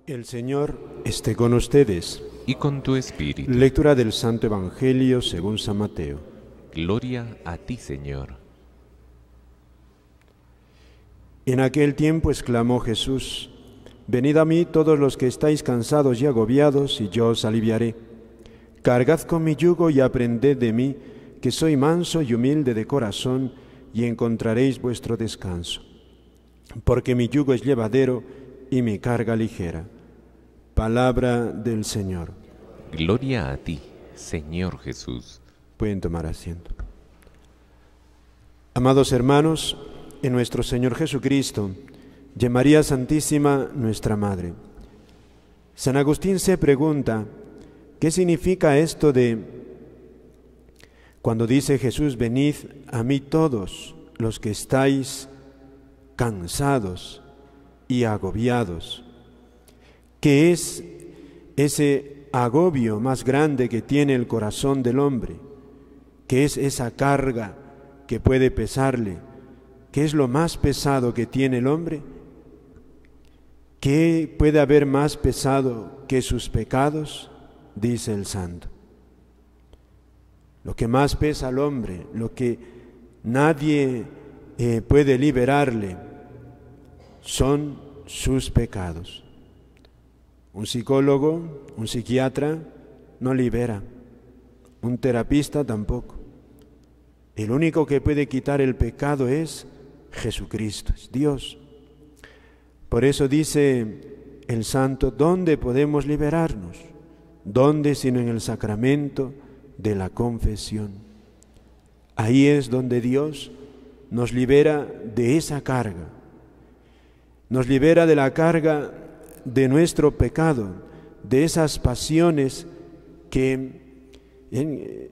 El Señor esté con ustedes. Y con tu espíritu. Lectura del Santo Evangelio según San Mateo. Gloria a ti, Señor. En aquel tiempo exclamó Jesús: Venid a mí todos los que estáis cansados y agobiados, y yo os aliviaré. Cargad con mi yugo y aprended de mí, que soy manso y humilde de corazón, y encontraréis vuestro descanso. Porque mi yugo es llevadero y mi carga ligera. Palabra del Señor. Gloria a ti, Señor Jesús. Pueden tomar asiento. Amados hermanos, en nuestro Señor Jesucristo y en María Santísima, nuestra Madre, San Agustín se pregunta, ¿qué significa esto de cuando dice Jesús, venid a mí todos los que estáis cansados y agobiados? ¿Qué es ese agobio más grande que tiene el corazón del hombre? ¿Qué es esa carga que puede pesarle? ¿Qué es lo más pesado que tiene el hombre? ¿Qué puede haber más pesado que sus pecados? Dice el santo. Lo que más pesa al hombre, lo que nadie puede liberarle, son sus pecados. Un psicólogo, un psiquiatra no libera, un terapista tampoco. El único que puede quitar el pecado es Jesucristo, es Dios. Por eso dice el santo, ¿dónde podemos liberarnos? ¿Dónde sino en el sacramento de la confesión? Ahí es donde Dios nos libera de esa carga, nos libera de la carga de nuestro pecado, de esas pasiones que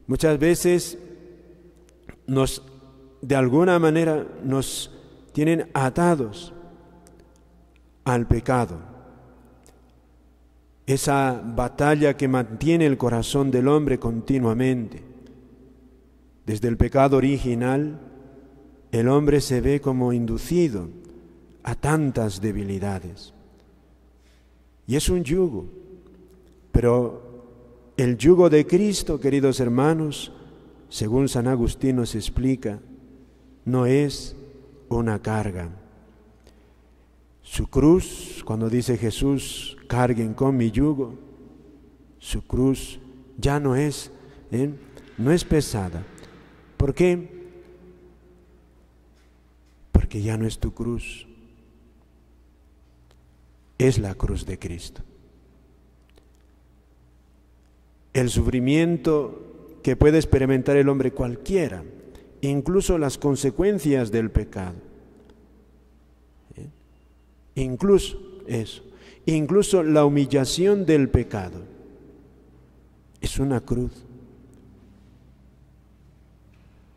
muchas veces de alguna manera nos tienen atados al pecado. Esa batalla que mantiene el corazón del hombre continuamente. Desde el pecado original, el hombre se ve como inducido a tantas debilidades. Y es un yugo, pero el yugo de Cristo, queridos hermanos, según San Agustín nos explica, no es una carga. Su cruz, cuando dice Jesús, carguen con mi yugo, su cruz ya no es pesada. ¿Por qué? Porque ya no es tu cruz. Es la cruz de Cristo. El sufrimiento que puede experimentar el hombre cualquiera, incluso las consecuencias del pecado, incluso eso, incluso la humillación del pecado, es una cruz.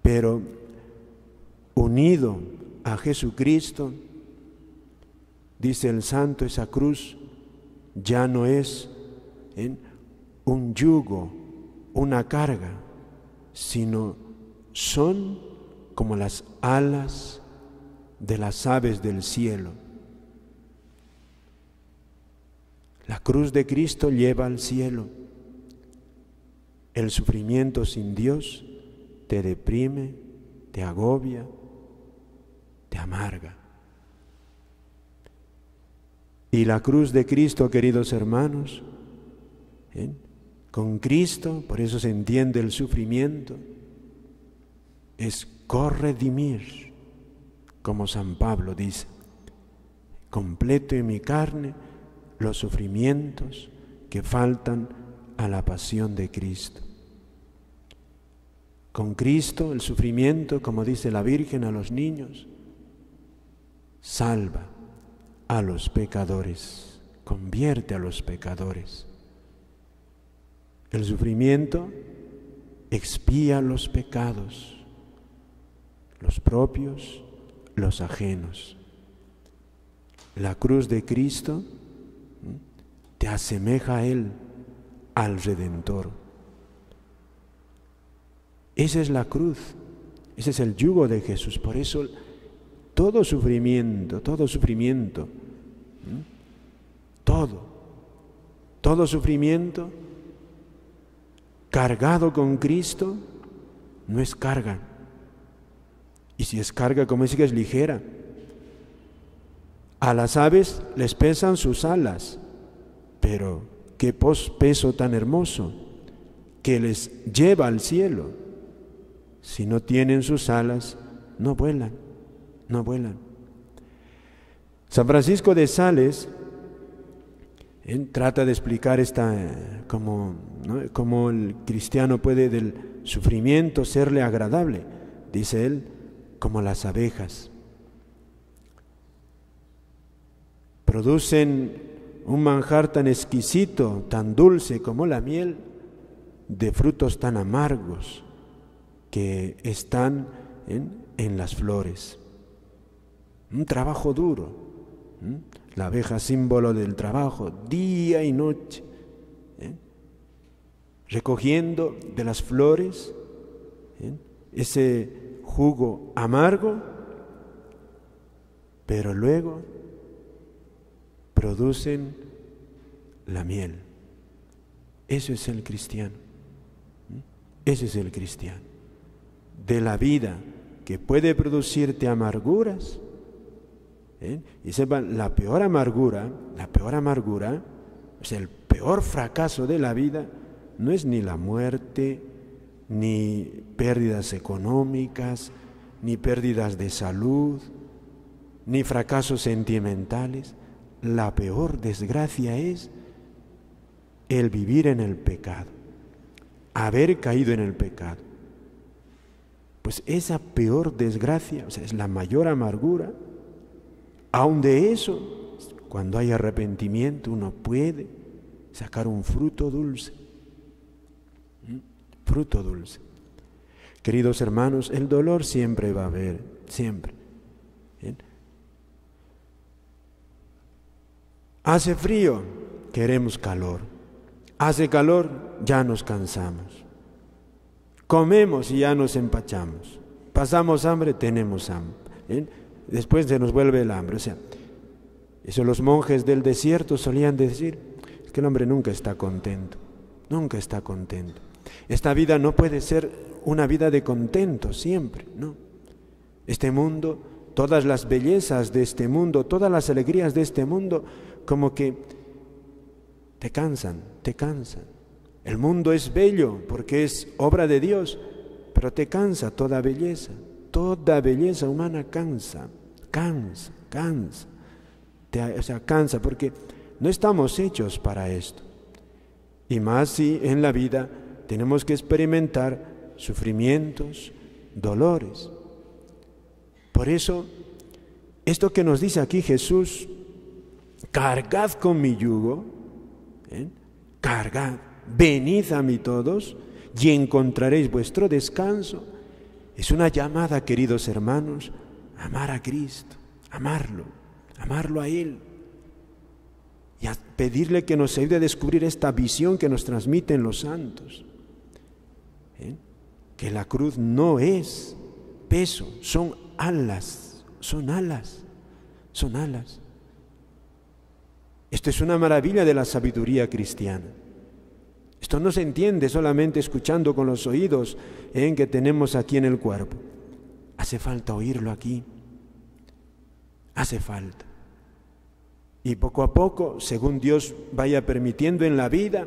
Pero unido a Jesucristo, dice el santo, esa cruz ya no es un yugo, una carga, sino son como las alas de las aves del cielo. La cruz de Cristo lleva al cielo. El sufrimiento sin Dios te deprime, te agobia, te amarga. Y la cruz de Cristo, queridos hermanos, con Cristo, por eso se entiende el sufrimiento, es corredimir, como San Pablo dice, completo en mi carne los sufrimientos que faltan a la pasión de Cristo. Con Cristo el sufrimiento, como dice la Virgen a los niños, salva a los pecadores, convierte a los pecadores. El sufrimiento expía los pecados, los propios, los ajenos. La cruz de Cristo te asemeja a Él, al Redentor. Esa es la cruz, ese es el yugo de Jesús. Por eso todo sufrimiento, todo todo sufrimiento cargado con Cristo no es carga. Y si es carga, como dice que es ligera. A las aves les pesan sus alas, pero qué peso tan hermoso que les lleva al cielo. Si no tienen sus alas, no vuelan. San Francisco de Sales trata de explicar cómo el cristiano puede del sufrimiento serle agradable. Dice él, como las abejas. Producen un manjar tan exquisito, tan dulce como la miel, de frutos tan amargos que están en las flores. Un trabajo duro. La abeja, símbolo del trabajo, día y noche, recogiendo de las flores ese jugo amargo, pero luego producen la miel. Eso es el cristiano. Ese es el cristiano. De la vida que puede producirte amarguras. Y sepan, la peor amargura, o sea, el peor fracaso de la vida, no es ni la muerte, ni pérdidas económicas, ni pérdidas de salud, ni fracasos sentimentales. La peor desgracia es el vivir en el pecado, haber caído en el pecado. Pues esa peor desgracia, o sea, es la mayor amargura. Aun de eso, cuando hay arrepentimiento, uno puede sacar un fruto dulce. Fruto dulce. Queridos hermanos, el dolor siempre va a haber, siempre. Hace frío, queremos calor. Hace calor, ya nos cansamos. Comemos y ya nos empachamos. Pasamos hambre, tenemos hambre. Después se nos vuelve el hambre. O sea, eso los monjes del desierto solían decir, es que el hombre nunca está contento, nunca está contento. Esta vida no puede ser una vida de contento siempre, ¿no? Este mundo, todas las bellezas de este mundo, todas las alegrías de este mundo, como que te cansan. El mundo es bello porque es obra de Dios, pero te cansa toda belleza. Toda belleza humana cansa. Cansa porque no estamos hechos para esto. Y más si en la vida tenemos que experimentar sufrimientos, dolores. Por eso, esto que nos dice aquí Jesús, cargad con mi yugo, cargad, venid a mí todos y encontraréis vuestro descanso. Es una llamada, queridos hermanos, a amar a Cristo, amarlo a Él y a pedirle que nos ayude a descubrir esta visión que nos transmiten los santos. Que la cruz no es peso, son alas. Esto es una maravilla de la sabiduría cristiana. Esto no se entiende solamente escuchando con los oídos que tenemos aquí en el cuerpo. Hace falta oírlo aquí. Hace falta. Y poco a poco, según Dios vaya permitiendo en la vida,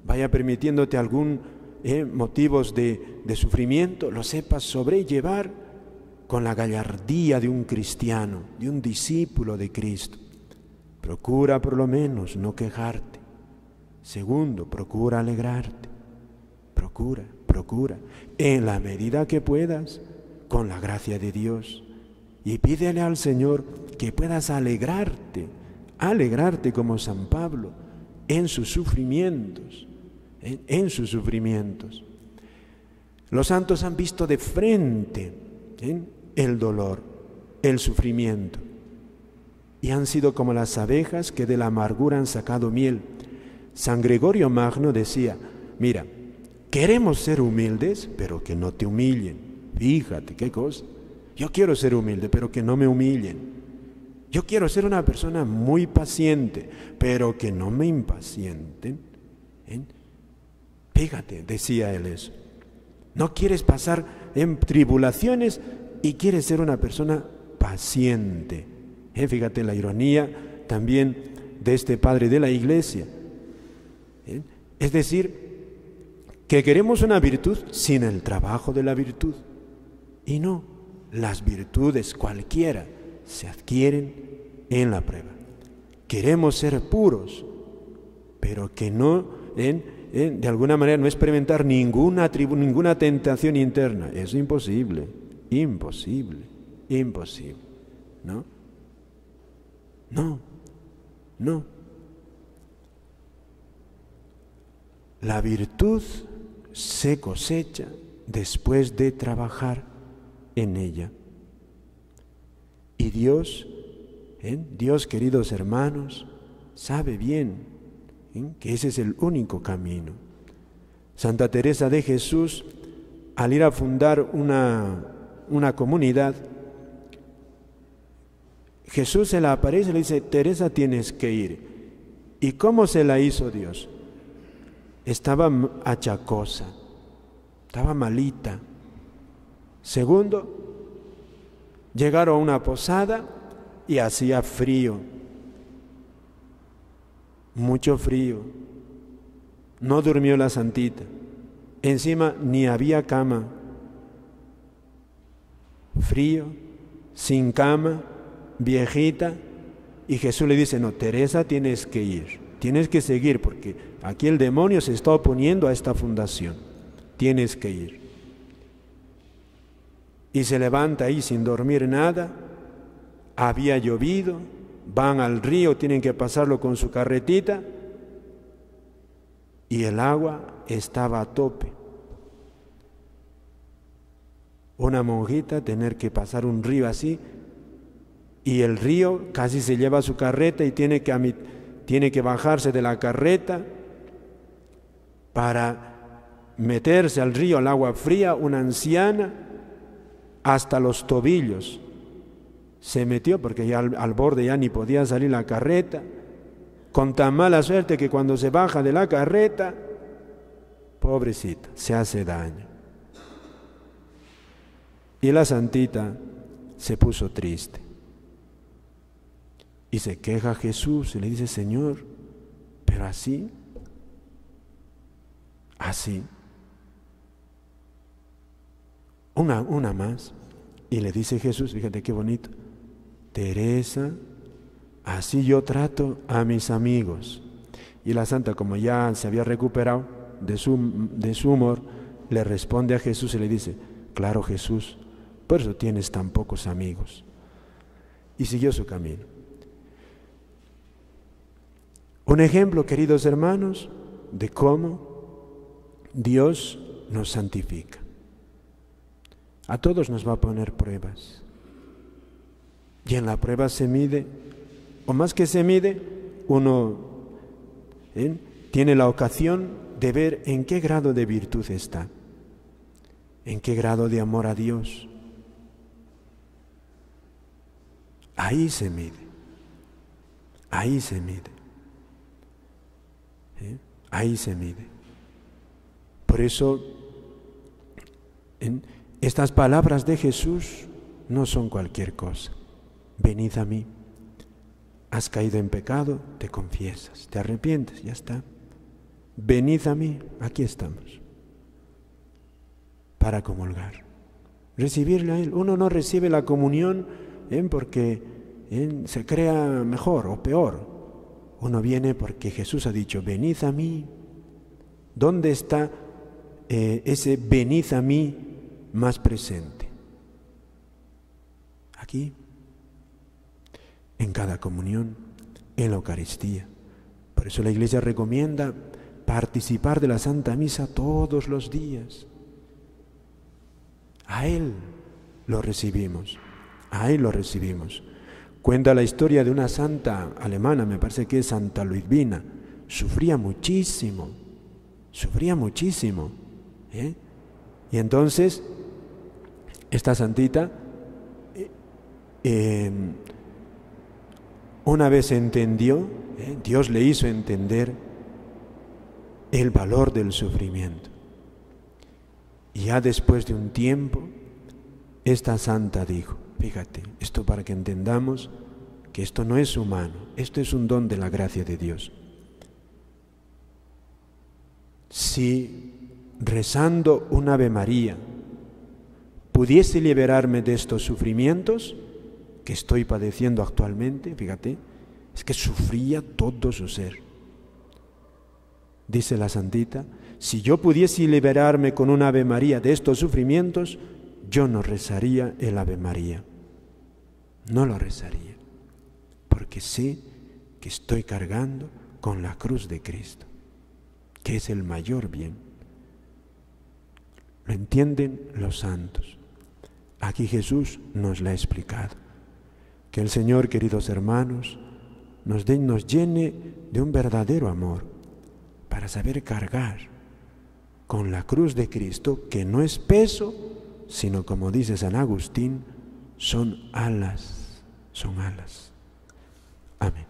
vaya permitiéndote algún motivos de sufrimiento, lo sepas sobrellevar con la gallardía de un cristiano, de un discípulo de Cristo. Procura por lo menos no quejarte. Segundo, procura alegrarte. Procura, en la medida que puedas, con la gracia de Dios. Y pídele al Señor que puedas alegrarte como San Pablo en sus sufrimientos. Los santos han visto de frente el dolor, el sufrimiento, y han sido como las abejas que de la amargura han sacado miel. San Gregorio Magno decía, mira, queremos ser humildes, pero que no te humillen. Fíjate qué cosa. Yo quiero ser humilde, pero que no me humillen. Yo quiero ser una persona muy paciente, pero que no me impacienten. Fíjate, decía él eso. No quieres pasar en tribulaciones y quieres ser una persona paciente. Fíjate la ironía también de este padre de la iglesia. Es decir, que queremos una virtud sin el trabajo de la virtud. Y no, las virtudes cualquiera se adquieren en la prueba. Queremos ser puros, pero que no, de alguna manera, no experimentar ninguna tentación interna. Es imposible, imposible. ¿No? No. La virtud se cosecha después de trabajar en ella. Y Dios, queridos hermanos, sabe bien que ese es el único camino. Santa Teresa de Jesús, al ir a fundar una comunidad, Jesús se la aparece y le dice: Teresa, tienes que ir. ¿Y cómo se la hizo Dios? Estaba achacosa, estaba malita. Segundo, llegaron a una posada y hacía frío, mucho frío. No durmió la santita. Encima ni había cama. Frío, sin cama, viejita. Y Jesús le dice: no, Teresa, tienes que ir, tienes que seguir, porque aquí el demonio se está oponiendo a esta fundación. Tienes que ir. Y se levanta ahí sin dormir nada. Había llovido, van al río, tienen que pasarlo con su carretita y el agua estaba a tope. Una monjita tener que pasar un río así, y el río casi se lleva su carreta y tiene que bajarse de la carreta para meterse al río, al agua fría. Una anciana hasta los tobillos se metió, porque ya al borde ya ni podía salir la carreta, con tan mala suerte que cuando se baja de la carreta, pobrecita, se hace daño. Y la santita se puso triste y se queja a Jesús y le dice: Señor, pero así, una más. Y le dice Jesús, fíjate qué bonito: Teresa, así yo trato a mis amigos. Y la santa, como ya se había recuperado de su humor, le responde a Jesús y le dice: claro, Jesús, por eso tienes tan pocos amigos. Y siguió su camino. Un ejemplo, queridos hermanos, de cómo Dios nos santifica. A todos nos va a poner pruebas. Y en la prueba se mide, o más que se mide, uno tiene la ocasión de ver en qué grado de virtud está, en qué grado de amor a Dios. Ahí se mide, ahí se mide, ahí se mide. Por eso, estas palabras de Jesús no son cualquier cosa. Venid a mí. Has caído en pecado, te confiesas, te arrepientes, ya está. Venid a mí, aquí estamos, para comulgar, recibirle a Él. Uno no recibe la comunión porque se crea mejor o peor. Uno viene porque Jesús ha dicho: venid a mí. ¿Dónde está ese venid a mí más presente? Aquí, en cada comunión, en la Eucaristía. Por eso la Iglesia recomienda participar de la Santa Misa todos los días. A Él lo recibimos, a Él lo recibimos. Cuenta la historia de una santa alemana, me parece que es Santa Ludwina. Sufría muchísimo. Y entonces, esta santita una vez entendió, Dios le hizo entender el valor del sufrimiento. Y ya después de un tiempo, esta santa dijo, fíjate, esto para que entendamos que esto no es humano, esto es un don de la gracia de Dios. Si rezando un Ave María pudiese liberarme de estos sufrimientos que estoy padeciendo actualmente, fíjate, es que sufría todo su ser. Dice la santita, si yo pudiese liberarme con un Ave María de estos sufrimientos, yo no rezaría el Ave María. No lo rezaría, porque sé que estoy cargando con la cruz de Cristo, que es el mayor bien. Lo entienden los santos. Aquí Jesús nos lo ha explicado. Que el Señor, queridos hermanos, nos llene de un verdadero amor para saber cargar con la cruz de Cristo, que no es peso, sino, como dice San Agustín, son alas, son alas. Amén.